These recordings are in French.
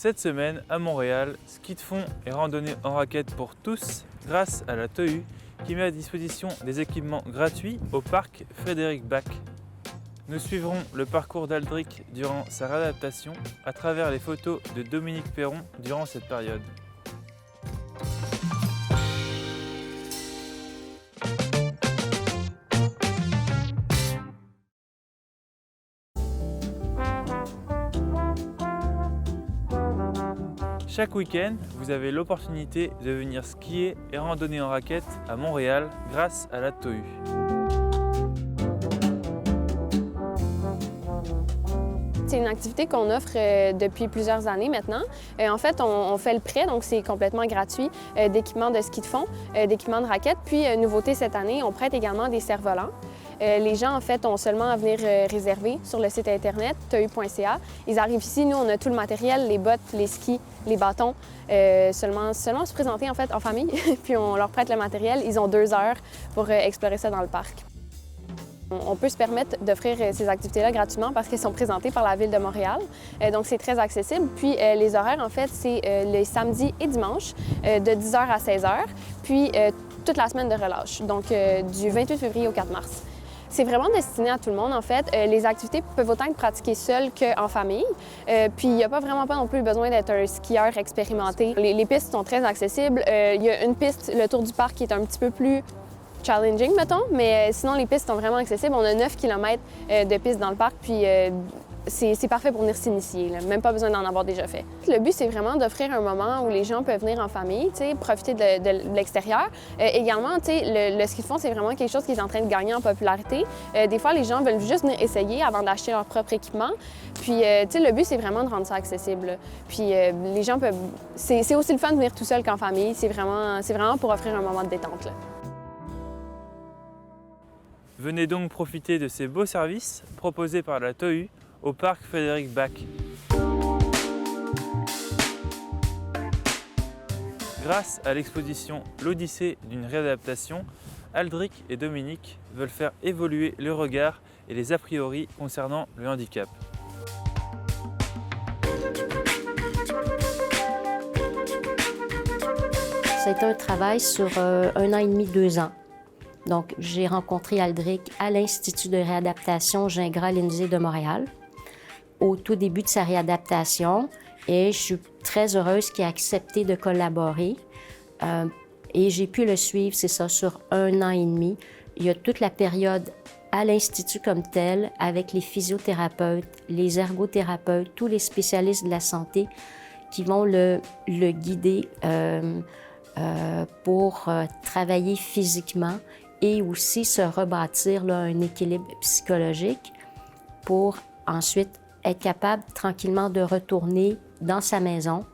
Cette semaine, à Montréal, ski de fond et randonnée en raquette pour tous grâce à la TOU qui met à disposition des équipements gratuits au parc Frédéric Bach. Nous suivrons le parcours d'Aldric durant sa réadaptation à travers les photos de Dominique Perron durant cette période. Chaque week-end, vous avez l'opportunité de venir skier et randonner en raquette à Montréal grâce à la TOU. C'est une activité qu'on offre depuis plusieurs années maintenant. En fait, on fait le prêt, donc c'est complètement gratuit, d'équipements de ski de fond, d'équipements de raquettes. Puis, nouveauté cette année, on prête également des cerfs-volants. Les gens, en fait, ont seulement à venir réserver sur le site internet tou.ca. Ils arrivent ici, nous, on a tout le matériel, les bottes, les skis, les bâtons. Seulement se présenter, en fait, en famille, puis on leur prête le matériel. Ils ont 2 heures pour explorer ça dans le parc. On peut se permettre d'offrir ces activités-là gratuitement parce qu'elles sont présentées par la Ville de Montréal. Donc, c'est très accessible. Puis, les horaires, en fait, c'est les samedis et dimanches de 10h à 16h, puis toute la semaine de relâche, donc du 28 février au 4 mars. C'est vraiment destiné à tout le monde, en fait. Les activités peuvent autant être pratiquées seules qu'en famille. Puis, il n'y a vraiment pas non plus besoin d'être un skieur expérimenté. Les pistes sont très accessibles. Il y a une piste, le tour du parc, qui est un petit peu plus challenging, mettons, mais sinon, les pistes sont vraiment accessibles. On a 9 km de pistes dans le parc, puis c'est parfait pour venir s'initier, même pas besoin d'en avoir déjà fait. Le but, c'est vraiment d'offrir un moment où les gens peuvent venir en famille, profiter de l'extérieur. Également, le ski de fond, c'est vraiment quelque chose qui est en train de gagner en popularité. Des fois, les gens veulent juste venir essayer avant d'acheter leur propre équipement. Puis, le but, c'est vraiment de rendre ça accessible. Puis, les gens peuvent... C'est aussi le fun de venir tout seul qu'en famille. C'est vraiment pour offrir un moment de détente, là. Venez donc profiter de ces beaux services proposés par la TOU au parc Frédéric Bach. Grâce à l'exposition L'Odyssée d'une réadaptation, Aldric et Dominique veulent faire évoluer le regard et les a priori concernant le handicap. C'est un travail sur 1 an et demi, 2 ans. Donc, j'ai rencontré Aldric à l'Institut de réadaptation Gingras-Lindsay de Montréal, au tout début de sa réadaptation, et je suis très heureuse qu'il ait accepté de collaborer. Et j'ai pu le suivre, c'est ça, sur 1 an et demi. Il y a toute la période à l'Institut comme tel, avec les physiothérapeutes, les ergothérapeutes, tous les spécialistes de la santé qui vont le guider pour travailler physiquement et aussi se rebâtir là, un équilibre psychologique pour ensuite être capable tranquillement de retourner dans sa maison,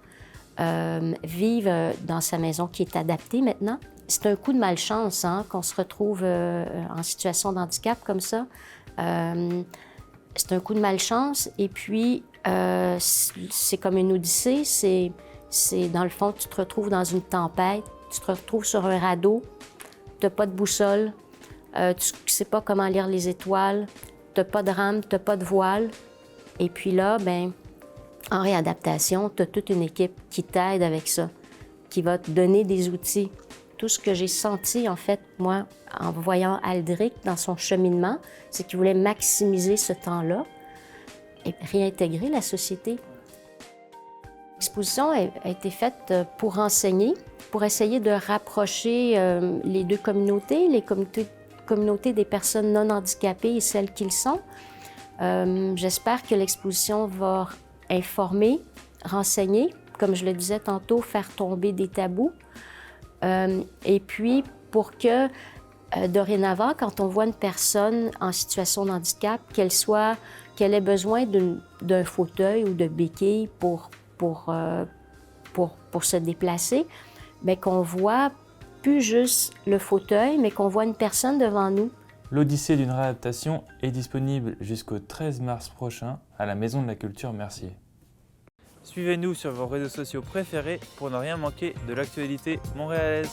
vivre dans sa maison qui est adaptée maintenant. C'est un coup de malchance qu'on se retrouve en situation de handicap comme ça. C'est un coup de malchance et puis c'est comme une odyssée. C'est dans le fond, tu te retrouves dans une tempête, tu te retrouves sur un radeau, tu n'as pas de boussole, tu ne sais pas comment lire les étoiles, tu n'as pas de rame, tu n'as pas de voile. Et puis là, bien, en réadaptation, tu as toute une équipe qui t'aide avec ça, qui va te donner des outils. Tout ce que j'ai senti, en fait, moi, en voyant Aldric dans son cheminement, c'est qu'il voulait maximiser ce temps-là et réintégrer la société. L'exposition a été faite pour enseigner, pour essayer de rapprocher les deux communautés, les communautés des personnes non handicapées et celles qu'ils sont. J'espère que l'exposition va informer, renseigner, comme je le disais tantôt, faire tomber des tabous. Et puis, pour que dorénavant, quand on voit une personne en situation de handicap, qu'elle ait besoin d'un fauteuil ou de béquilles pour se déplacer, mais qu'on voit plus juste le fauteuil, mais qu'on voit une personne devant nous. L'Odyssée d'une réadaptation est disponible jusqu'au 13 mars prochain à la Maison de la Culture Mercier. Suivez-nous sur vos réseaux sociaux préférés pour ne rien manquer de l'actualité montréalaise.